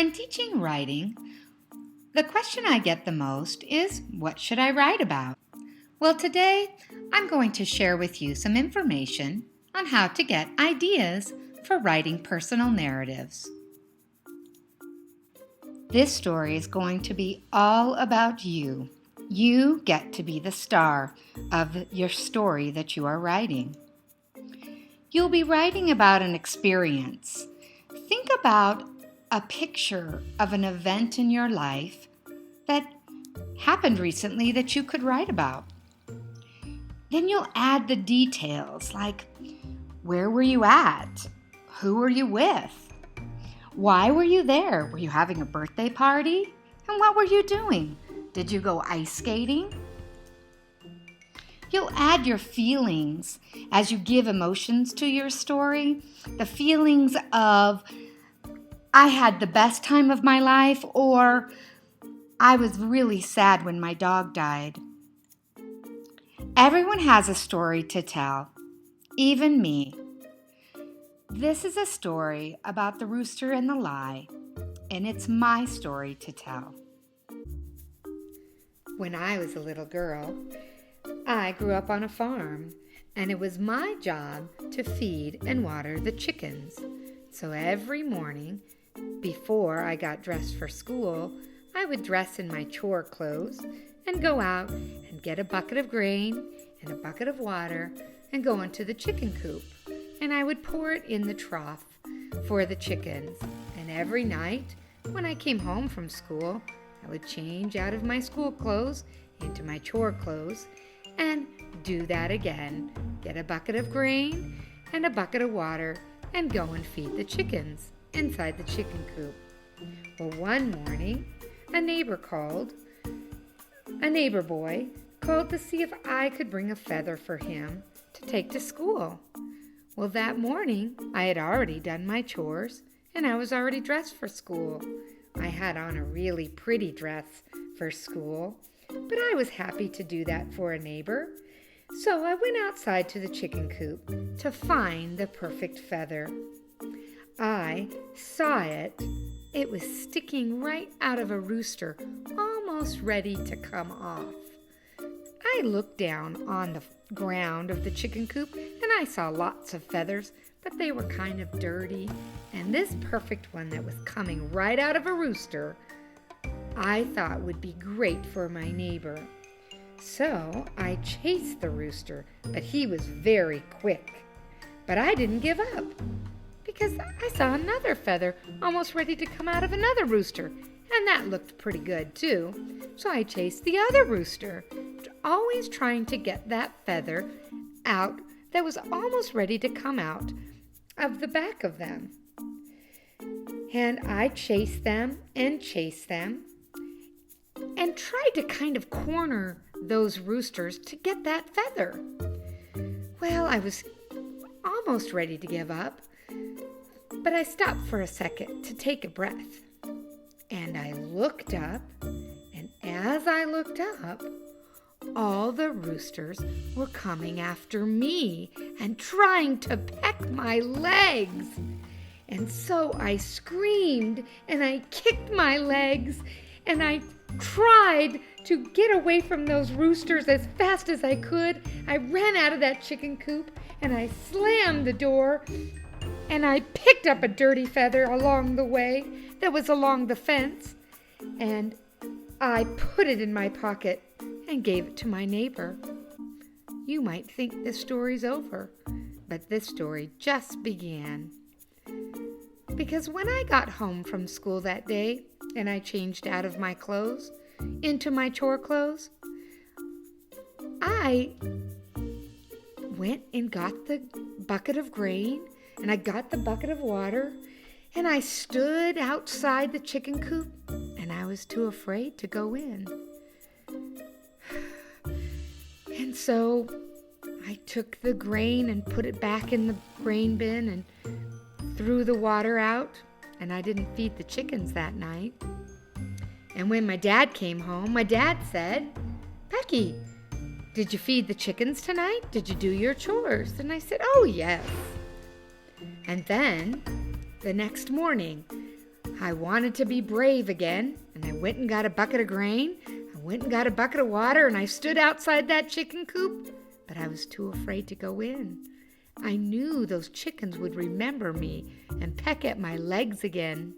When teaching writing, the question I get the most is, what should I write about? Well, today I'm going to share with you some information on how to get ideas for writing personal narratives. This story is going to be all about you. You get to be the star of your story that you are writing. You'll be writing about an experience. Think about a picture of an event in your life that happened recently that you could write about. Then you'll add the details like, where were you at? Who were you with? Why were you there? Were you having a birthday party? And what were you doing? Did you go ice skating? You'll add your feelings as you give emotions to your story. The feelings of, I had the best time of my life, or I was really sad when my dog died. Everyone has a story to tell, even me. This is a story about the rooster and the lie, and it's my story to tell. When I was a little girl, I grew up on a farm, and it was my job to feed and water the chickens. So every morning, before I got dressed for school, I would dress in my chore clothes and go out and get a bucket of grain and a bucket of water and go into the chicken coop. And I would pour it in the trough for the chickens. And every night when I came home from school, I would change out of my school clothes into my chore clothes and do that again. Get a bucket of grain and a bucket of water and go and feed the chickens inside the chicken coop. Well, one morning, a neighbor boy called to see if I could bring a feather for him to take to school. Well, that morning, I had already done my chores, and I was already dressed for school. I had on a really pretty dress for school, but I was happy to do that for a neighbor. So I went outside to the chicken coop to find the perfect feather. I saw it. It was sticking right out of a rooster, almost ready to come off. I looked down on the ground of the chicken coop and I saw lots of feathers, but they were kind of dirty. And this perfect one that was coming right out of a rooster, I thought would be great for my neighbor. So I chased the rooster, but he was very quick. But I didn't give up because I saw another feather almost ready to come out of another rooster, and that looked pretty good too. So I chased the other rooster, always trying to get that feather out that was almost ready to come out of the back of them. And I chased them and tried to kind of corner those roosters to get that feather. Well, I was almost ready to give up, but I stopped for a second to take a breath. And I looked up, and as I looked up, all the roosters were coming after me and trying to peck my legs. And so I screamed and I kicked my legs and I tried to get away from those roosters as fast as I could. I ran out of that chicken coop and I slammed the door and I picked up a dirty feather along the way that was along the fence and I put it in my pocket and gave it to my neighbor. You might think this story's over, but this story just began. Because when I got home from school that day and I changed out of my clothes into my chore clothes, I went and got the bucket of grain and I got the bucket of water and I stood outside the chicken coop and I was too afraid to go in. And so I took the grain and put it back in the grain bin and threw the water out, and I didn't feed the chickens that night. And when my dad came home, my dad said, "Becky, did you feed the chickens tonight? Did you do your chores?" And I said, "Oh, yes." And then the next morning, I wanted to be brave again, and I went and got a bucket of grain. I went and got a bucket of water, and I stood outside that chicken coop, but I was too afraid to go in. I knew those chickens would remember me and peck at my legs again.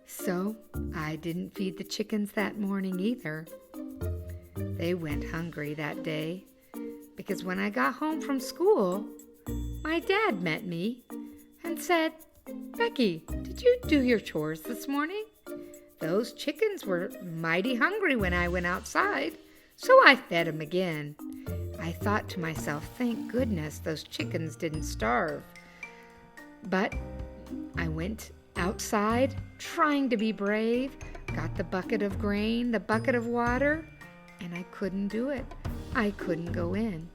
So I didn't feed the chickens that morning either. They went hungry that day because when I got home from school, my dad met me and said, "Becky, did you do your chores this morning? Those chickens were mighty hungry when I went outside, so I fed them again." I thought to myself, thank goodness those chickens didn't starve. But I went outside trying to be brave, got the bucket of grain, the bucket of water, and I couldn't do it. I couldn't go in.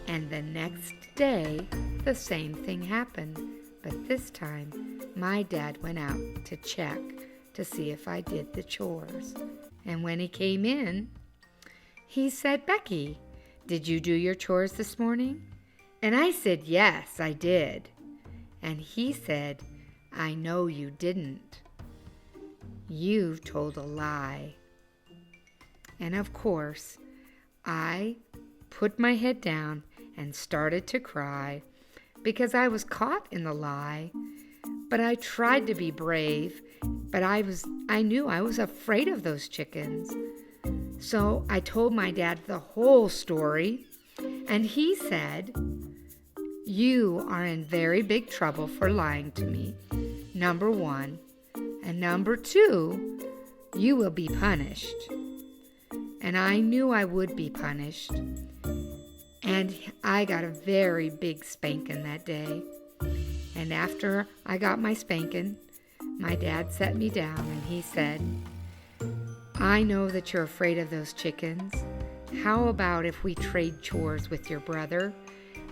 And the next day, the same thing happened. But this time, my dad went out to check to see if I did the chores. And when he came in, he said, "Becky, did you do your chores this morning?" And I said, "Yes, I did." And he said, "I know you didn't. You've told a lie." And of course, I put my head down and started to cry because I was caught in the lie. But I tried to be brave, but I knew I was afraid of those chickens. So I told my dad the whole story, and he said, "You are in very big trouble for lying to me, number one. And number two, you will be punished." And I knew I would be punished. And I got a very big spanking that day. And after I got my spanking, my dad set me down and he said, "I know that you're afraid of those chickens. How about if we trade chores with your brother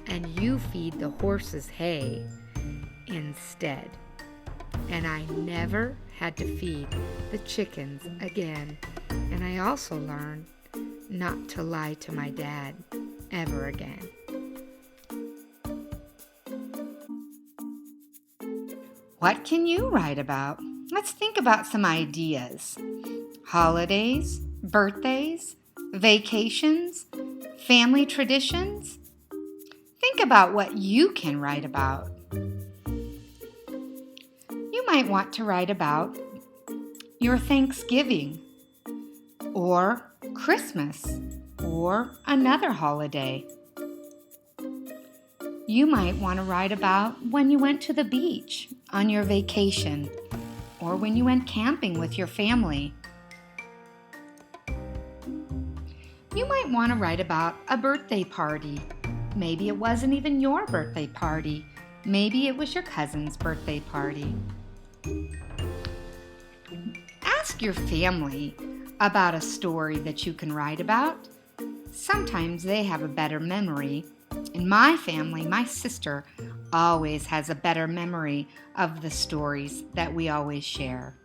and you feed the horses hay instead?" And I never had to feed the chickens again. And I also learned not to lie to my dad ever again. What can you write about? Let's think about some ideas. Holidays, birthdays, vacations, family traditions. Think about what you can write about. You might want to write about your Thanksgiving or Christmas or another holiday. You might want to write about when you went to the beach on your vacation or when you went camping with your family. You might want to write about a birthday party. Maybe it wasn't even your birthday party. Maybe it was your cousin's birthday party. Ask your family about a story that you can write about. Sometimes they have a better memory. In my family, my sister always has a better memory of the stories that we always share.